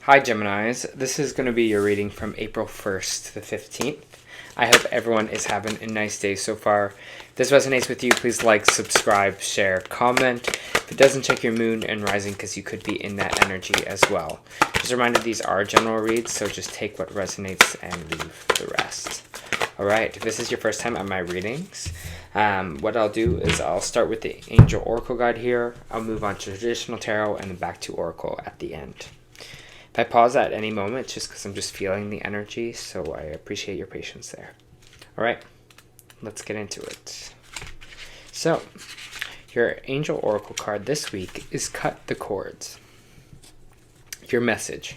Hi Geminis, this is going to be your reading from April 1st to the 15th. I hope everyone is having a nice day so far. If this resonates with you, please like, subscribe, share, comment. If it doesn't, check your moon and rising because you could be in that energy as well. Just a reminder, these are general reads, so just take what resonates and leave the rest. Alright, if this is your first time on my readings, what I'll do is I'll start with the Angel Oracle Guide here. I'll move on to Traditional Tarot and then back to Oracle at the end. If I pause at any moment, it's just because I'm just feeling the energy, so I appreciate your patience there. Alright, let's get into it. So, your Angel Oracle card this week is Cut the Cords. Your message.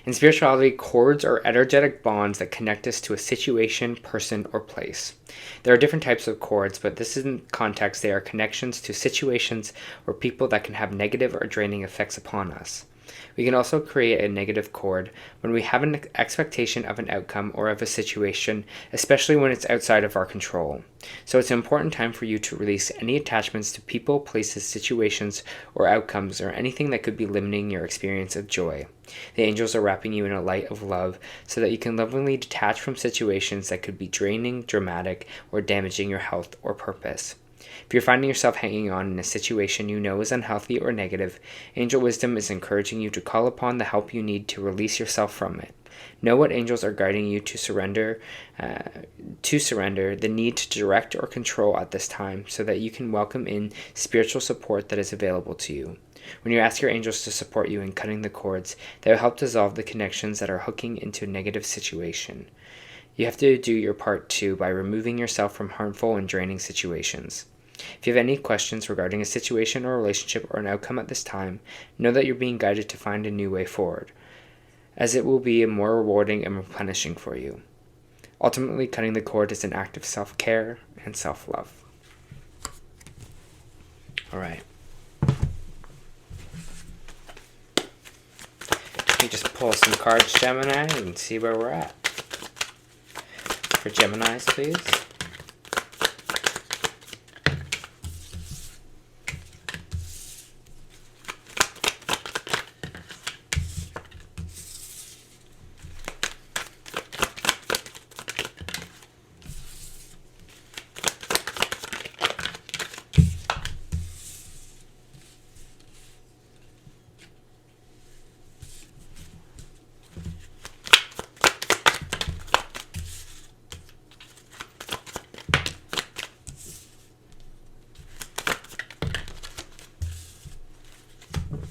In spirituality, cords are energetic bonds that connect us to a situation, person, or place. There are different types of cords, but this in context, they are connections to situations or people that can have negative or draining effects upon us. We can also create a negative cord when we have an expectation of an outcome or of a situation, especially when it's outside of our control. So it's an important time for you to release any attachments to people, places, situations, or outcomes, or anything that could be limiting your experience of joy. The angels are wrapping you in a light of love so that you can lovingly detach from situations that could be draining, dramatic, or damaging your health or purpose. If you're finding yourself hanging on in a situation you know is unhealthy or negative, Angel Wisdom is encouraging you to call upon the help you need to release yourself from it. Know what angels are guiding you to surrender the need to direct or control at this time so that you can welcome in spiritual support that is available to you. When you ask your angels to support you in cutting the cords, they will help dissolve the connections that are hooking into a negative situation. You have to do your part too by removing yourself from harmful and draining situations. If you have any questions regarding a situation or relationship or an outcome at this time, know that you're being guided to find a new way forward, as it will be more rewarding and replenishing for you. Ultimately, cutting the cord is an act of self-care and self-love. Alright. Let me just pull some cards, Gemini, and see where we're at. For Geminis, please.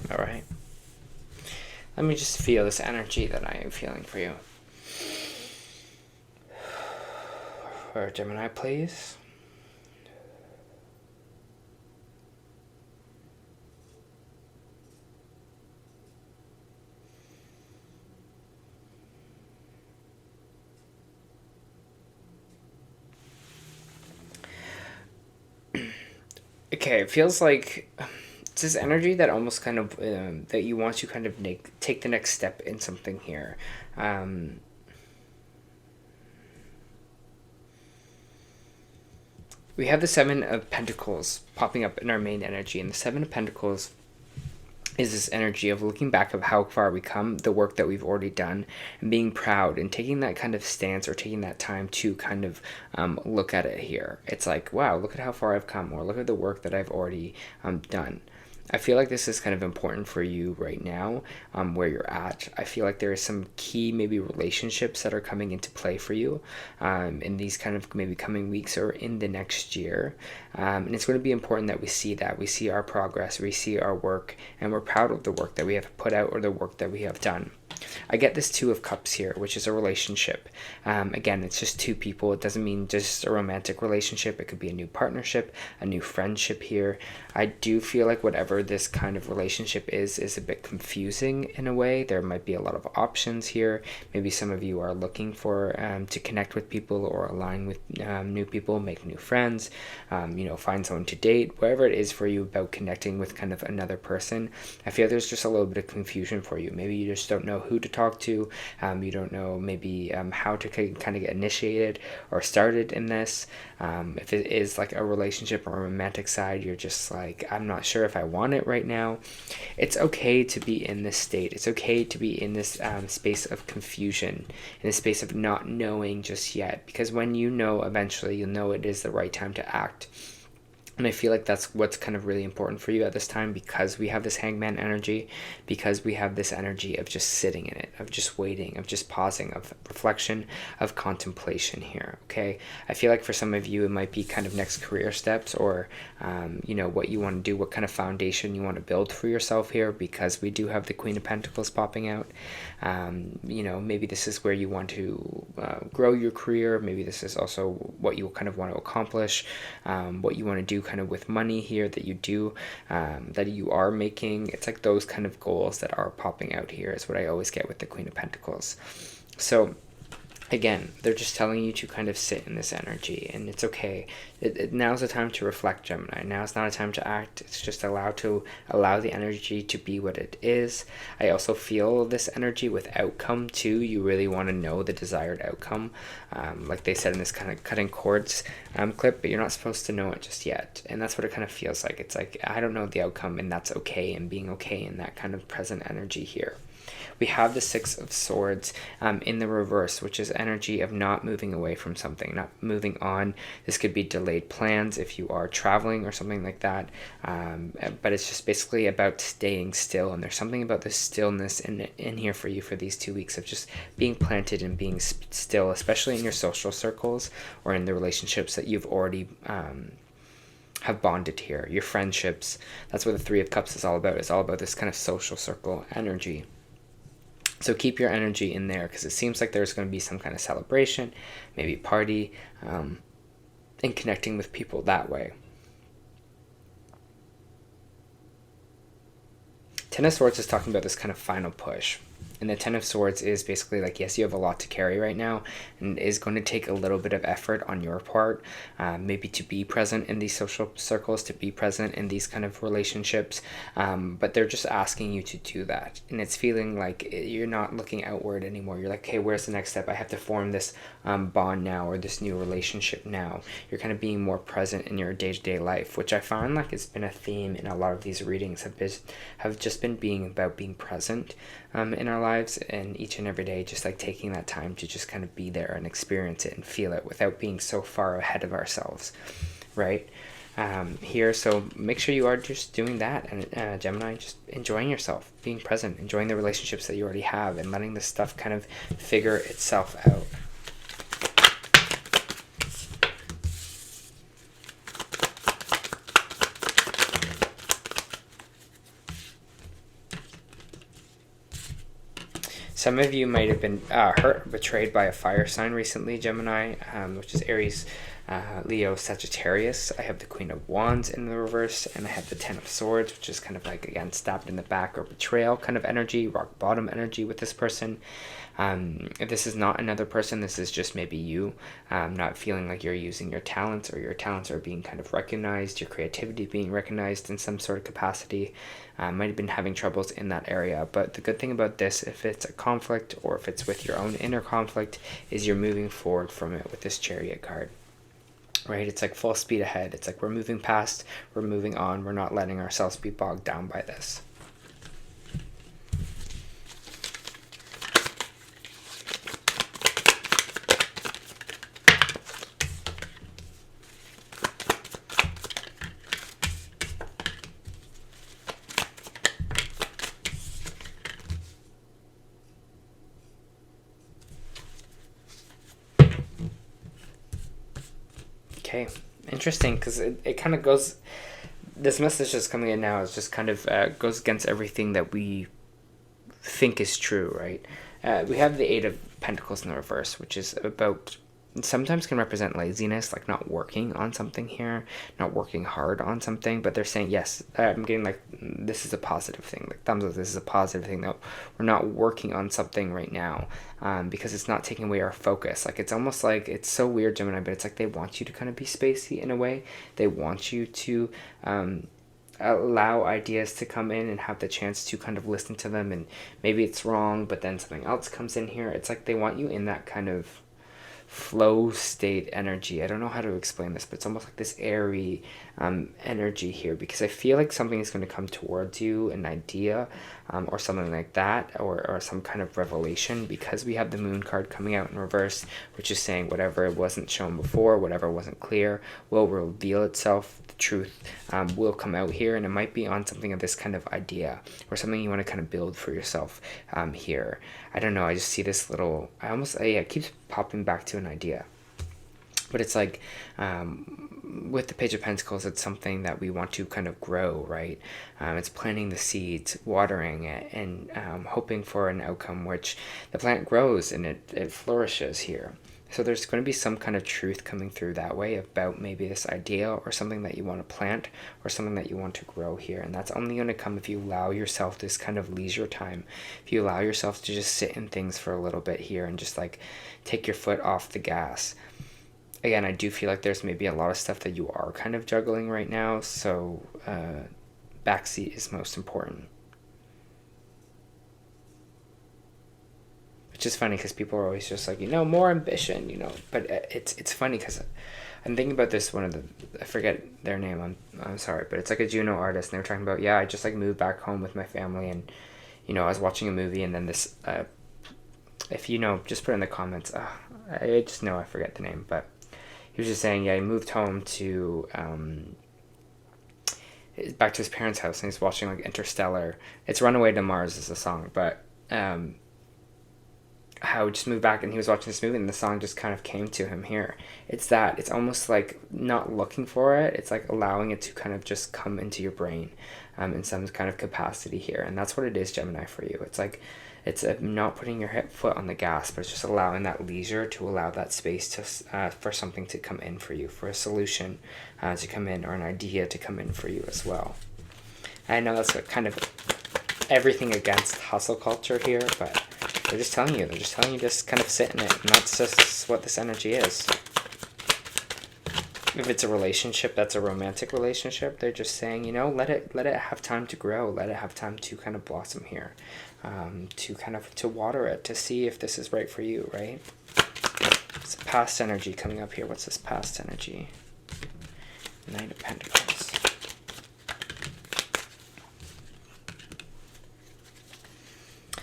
Alright. Let me just feel this energy that I am feeling for you. For Gemini, please. Okay, it feels like it's this energy that almost kind of that you want to kind of take the next step in something here. We have the Seven of Pentacles popping up in our main energy, and the Seven of Pentacles is this energy of looking back of how far we come, the work that we've already done, and being proud and taking that kind of stance or taking that time to kind of look at it here. It's like, wow, look at how far I've come, or look at the work that I've already done. I feel like this is kind of important for you right now, where you're at. I feel like there is some key maybe relationships that are coming into play for you in these kind of maybe coming weeks or in the next year. And it's going to be important that we see that. We see our progress, we see our work, and we're proud of the work that we have put out or the work that we have done. I get this Two of Cups here, which is a relationship. Again, it's just two people. It doesn't mean just a romantic relationship. It could be a new partnership, a new friendship here. I do feel like whatever this kind of relationship is a bit confusing in a way. There might be a lot of options here. Maybe some of you are looking for to connect with people or align with new people, make new friends, find someone to date, whatever it is for you about connecting with kind of another person. I feel there's just a little bit of confusion for you. Maybe you just don't know who to talk to. You don't know maybe how to kind of get initiated or started in this. If it is like a relationship or a romantic side, you're just like, I'm not sure if I want it right now. It's okay to be in this state. It's okay to be in this space of confusion, in the space of not knowing just yet, because when you know, eventually you'll know it is the right time to act. And I feel like that's what's kind of really important for you at this time, because we have this hangman energy, because we have this energy of just sitting in it, of just waiting, of just pausing, of reflection, of contemplation here, okay? I feel like for some of you, it might be kind of next career steps, or, what you want to do, what kind of foundation you want to build for yourself here, because we do have the Queen of Pentacles popping out. Maybe this is where you want to grow your career. Maybe this is also what you kind of want to accomplish, what you want to do kind of with money here that you do, that you are making. It's like those kind of goals that are popping out here is what I always get with the Queen of Pentacles. So again, they're just telling you to kind of sit in this energy, and it's okay. Now's the time to reflect, Gemini. Now's not a time to act. It's just allow the energy to be what it is. I also feel this energy with outcome too. You really want to know the desired outcome, like they said in this kind of cutting cords clip, but you're not supposed to know it just yet. And that's what it kind of feels like. It's like, I don't know the outcome, and that's okay, and being okay in that kind of present energy here. We have the Six of Swords in the reverse, which is energy of not moving away from something, not moving on. This could be delayed plans if you are traveling or something like that. But it's just basically about staying still. And there's something about this stillness in here for you for these 2 weeks of just being planted and being still, especially in your social circles or in the relationships that you've already have bonded here. Your friendships, that's what the Three of Cups is all about. It's all about this kind of social circle energy. So keep your energy in there, because it seems like there's going to be some kind of celebration, maybe party, and connecting with people that way. Ten of Swords is talking about this kind of final push. And the Ten of Swords is basically like, yes, you have a lot to carry right now, and it is going to take a little bit of effort on your part, maybe to be present in these social circles, to be present in these kind of relationships, but they're just asking you to do that. And it's feeling like you're not looking outward anymore. You're like, okay, where's the next step? I have to form this bond now, or this new relationship now. You're kind of being more present in your day-to-day life, which I find like it's been a theme in a lot of these readings, have just been being about being present in our lives, and each and every day just like taking that time to just kind of be there and experience it and feel it without being so far ahead of ourselves, right? Here, so make sure you are just doing that, and Gemini, just enjoying yourself, being present, enjoying the relationships that you already have, and letting this stuff kind of figure itself out. Some of you might have been hurt, betrayed by a fire sign recently, Gemini, which is Aries, Leo, Sagittarius. I have the Queen of Wands in the reverse, and I have the Ten of Swords, which is kind of like, again, stabbed in the back or betrayal kind of energy, rock bottom energy with this person. If this is not another person, this is just maybe you, not feeling like you're using your talents, or your talents are being kind of recognized, your creativity being recognized in some sort of capacity. Might have been having troubles in that area, but the good thing about this, if it's a conflict or if it's with your own inner conflict, is you're moving forward from it with this Chariot card, right? It's like full speed ahead. It's like we're moving past, we're moving on, we're not letting ourselves be bogged down by this. Okay, interesting, because it kind of goes, this message that's coming in now is just kind of goes against everything that we think is true, right? We have the Eight of Pentacles in the reverse, which is about, sometimes can represent laziness, like not working on something here, not working hard on something, but they're saying, yes, I'm getting like, this is a positive thing, like thumbs up, this is a positive thing, that we're not working on something right now, because it's not taking away our focus. Like, it's almost like, it's so weird, Gemini, but it's like they want you to kind of be spacey in a way. They want you to allow ideas to come in and have the chance to kind of listen to them, and maybe it's wrong, but then something else comes in here. It's like they want you in that kind of flow state energy. I don't know how to explain this, but it's almost like this airy energy here, because I feel like something is going to come towards you, an idea or something like that, or some kind of revelation, because we have the moon card coming out in reverse, which is saying whatever wasn't shown before, whatever wasn't clear, will reveal itself. The truth will come out here, and it might be on something of this kind of idea or something you want to kind of build for yourself here. I don't know, I just see this little, it keeps popping back to an idea. But it's like, with the Page of Pentacles, it's something that we want to kind of grow, right? It's planting the seeds, watering it, and hoping for an outcome, which the plant grows and it flourishes here. So there's going to be some kind of truth coming through that way about maybe this idea or something that you want to plant or something that you want to grow here. And that's only going to come if you allow yourself this kind of leisure time. If you allow yourself to just sit in things for a little bit here and just like take your foot off the gas. Again, I do feel like there's maybe a lot of stuff that you are kind of juggling right now. So backseat is most important. Which is funny because people are always just like, more ambition, But it's funny because I'm thinking about this one of the, I forget their name, I'm sorry, but it's like a Juno artist, and they were talking about, I just like moved back home with my family, and I was watching a movie, and then this, if just put it in the comments. I just know I forget the name, but he was just saying, he moved home to back to his parents' house, and he's watching like Interstellar. It's Runaway to Mars is the song, but how just moved back, and he was watching this movie, and the song just kind of came to him here. It's almost like not looking for it, it's like allowing it to kind of just come into your brain in some kind of capacity here. And that's what it is, Gemini, for you. It's like it's not putting your foot on the gas, but it's just allowing that leisure to allow that space to for something to come in for you, for a solution to come in, or an idea to come in for you as well. I know that's kind of everything against hustle culture here, but they're just telling you just kind of sit in it, and that's just what this energy is. If it's a relationship that's a romantic relationship, they're just saying, let it have time to grow, let it have time to kind of blossom here, to water it, to see if this is right for you, right? It's a past energy coming up here. What's this past energy? Knight of Pentacles.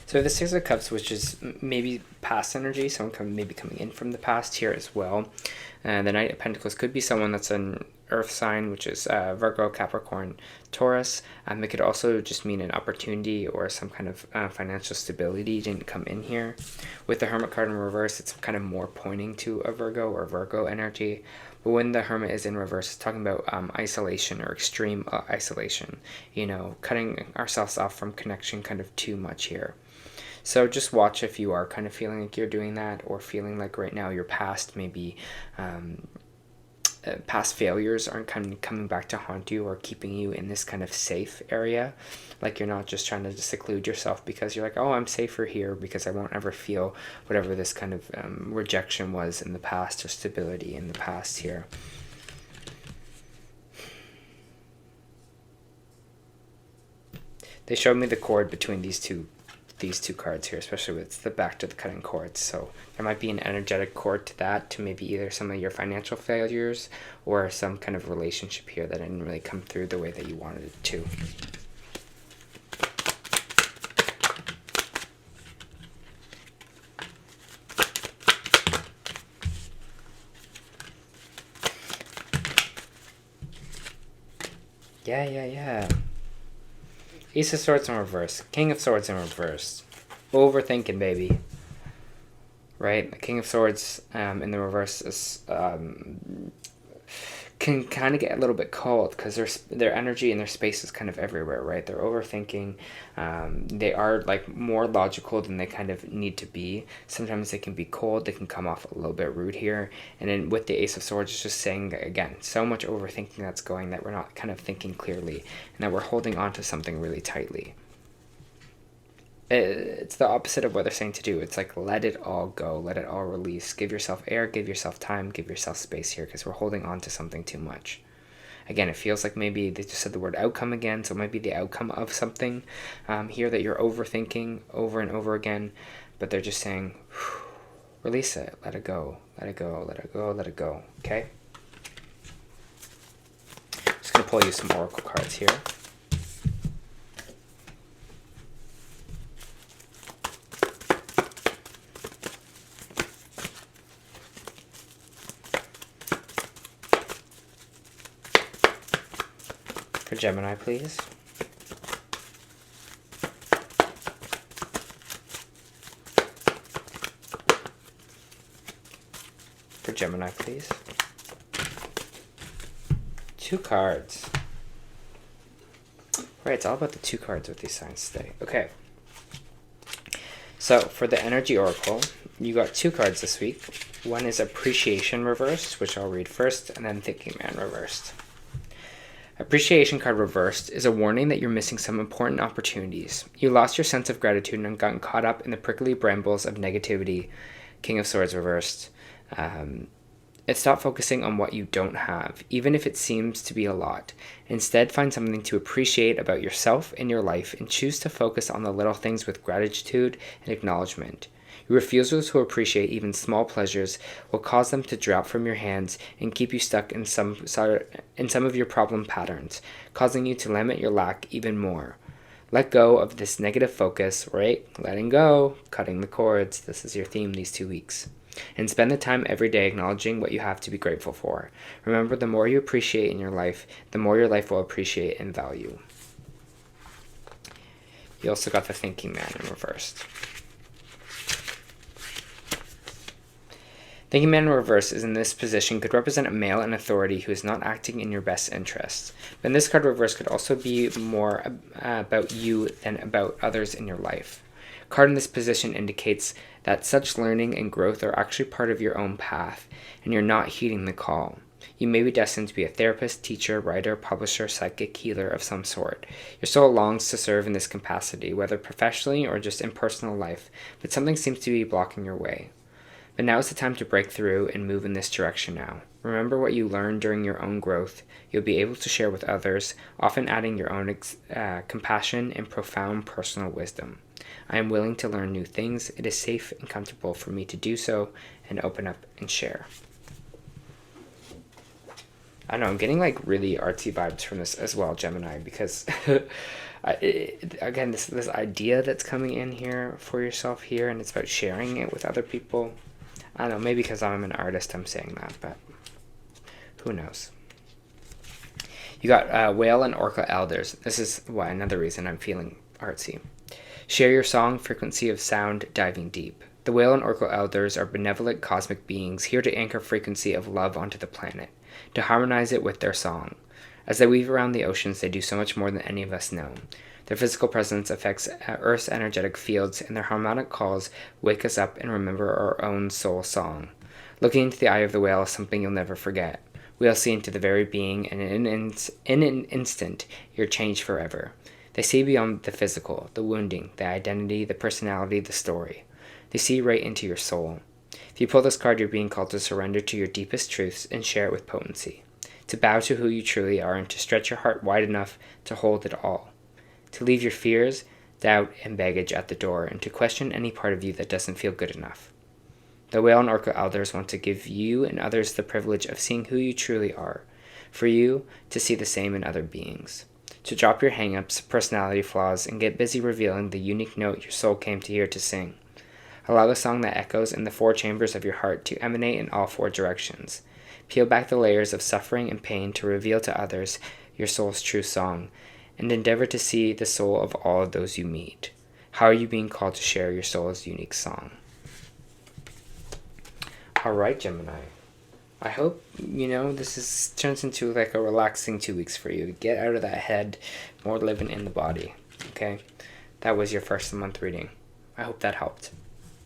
So the Six of Cups, which is maybe past energy, someone maybe coming in from the past here as well. The Knight of Pentacles could be someone that's an earth sign, which is Virgo, Capricorn, Taurus. It could also just mean an opportunity or some kind of financial stability didn't come in here. With the Hermit card in reverse, it's kind of more pointing to a Virgo or Virgo energy. But when the Hermit is in reverse, it's talking about isolation or extreme isolation. Cutting ourselves off from connection kind of too much here. So just watch if you are kind of feeling like you're doing that, or feeling like right now your past, maybe past failures aren't coming back to haunt you or keeping you in this kind of safe area. Like you're not just trying to seclude yourself because you're like, oh, I'm safer here because I won't ever feel whatever this kind of rejection was in the past, or stability in the past here. They showed me the cord between these two cards here, especially with the back to the cutting cords. So there might be an energetic cord to that, to maybe either some of your financial failures or some kind of relationship here that didn't really come through the way that you wanted it to. Yeah. Ace of Swords in reverse. King of Swords in reverse. Overthinking, baby. Right? The King of Swords in the reverse is can kind of get a little bit cold because their energy and their space is kind of everywhere, right? They're overthinking. They are like more logical than they kind of need to be. Sometimes they can be cold. They can come off a little bit rude here. And then with the Ace of Swords, it's just saying, again, so much overthinking that's going that we're not kind of thinking clearly, and that we're holding on to something really tightly. It's the opposite of what they're saying to do. It's like, let it all go, let it all release, give yourself air, give yourself time, give yourself space here, because we're holding on to something too much. Again, it feels like maybe they just said the word outcome again, so it might be the outcome of something here that you're overthinking over and over again, but they're just saying, release it, let it go, let it go, let it go, let it go, okay? Just going to pull you some oracle cards here. For Gemini, please. For Gemini, please. 2 cards. Right, it's all about the 2 cards with these signs today. Okay. So, for the Energy Oracle, you got 2 cards this week. One is Appreciation reversed, which I'll read first, and then Thinking Man reversed. Appreciation card reversed is a warning that you're missing some important opportunities. You lost your sense of gratitude and gotten caught up in the prickly brambles of negativity. King of Swords reversed. Stop focusing on what you don't have, even if it seems to be a lot. Instead, find something to appreciate about yourself and your life and choose to focus on the little things with gratitude and acknowledgement. Your refusal to appreciate even small pleasures will cause them to drop from your hands and keep you stuck in some of your problem patterns, causing you to limit your lack even more. Let go of this negative focus, right? Letting go, cutting the cords. This is your theme these 2 weeks. And spend the time every day acknowledging what you have to be grateful for. Remember, the more you appreciate in your life, the more your life will appreciate and value. You also got the Thinking Man in reversed. Thinking Man in reverse is in this position could represent a male in authority who is not acting in your best interests. But this card reverse could also be more about you than about others in your life. Card in this position indicates that such learning and growth are actually part of your own path, and you're not heeding the call. You may be destined to be a therapist, teacher, writer, publisher, psychic, healer of some sort. Your soul longs to serve in this capacity, whether professionally or just in personal life, but something seems to be blocking your way. But now is the time to break through and move in this direction now. Remember what you learned during your own growth. You'll be able to share with others, often adding your own compassion and profound personal wisdom. I am willing to learn new things. It is safe and comfortable for me to do so and open up and share. I know, I'm getting like really artsy vibes from this as well, Gemini, because again, this idea that's coming in here for yourself here, and it's about sharing it with other people. I don't know, maybe because I'm an artist I'm saying that, but who knows. You got Whale and Orca Elders. This is another reason I'm feeling artsy. Share your song, frequency of sound, diving deep. The Whale and Orca Elders are benevolent cosmic beings here to anchor frequency of love onto the planet, to harmonize it with their song. As they weave around the oceans, they do so much more than any of us know. Their physical presence affects Earth's energetic fields, and their harmonic calls wake us up and remember our own soul song. Looking into the eye of the whale is something you'll never forget. We'll see into the very being, and in an instant, you're changed forever. They see beyond the physical, the wounding, the identity, the personality, the story. They see right into your soul. If you pull this card, you're being called to surrender to your deepest truths and share it with potency. To bow to who you truly are and to stretch your heart wide enough to hold it all. To leave your fears, doubt, and baggage at the door, and to question any part of you that doesn't feel good enough. The Whale and Orca Elders want to give you and others the privilege of seeing who you truly are, for you to see the same in other beings. To drop your hang-ups, personality flaws, and get busy revealing the unique note your soul came to hear to sing. Allow the song that echoes in the 4 chambers of your heart to emanate in all 4 directions. Peel back the layers of suffering and pain to reveal to others your soul's true song, and endeavor to see the soul of all of those you meet. How are you being called to share your soul's unique song? Alright, Gemini. I hope, this turns into like a relaxing 2 weeks for you. Get out of that head, more living in the body. Okay? That was your first month reading. I hope that helped.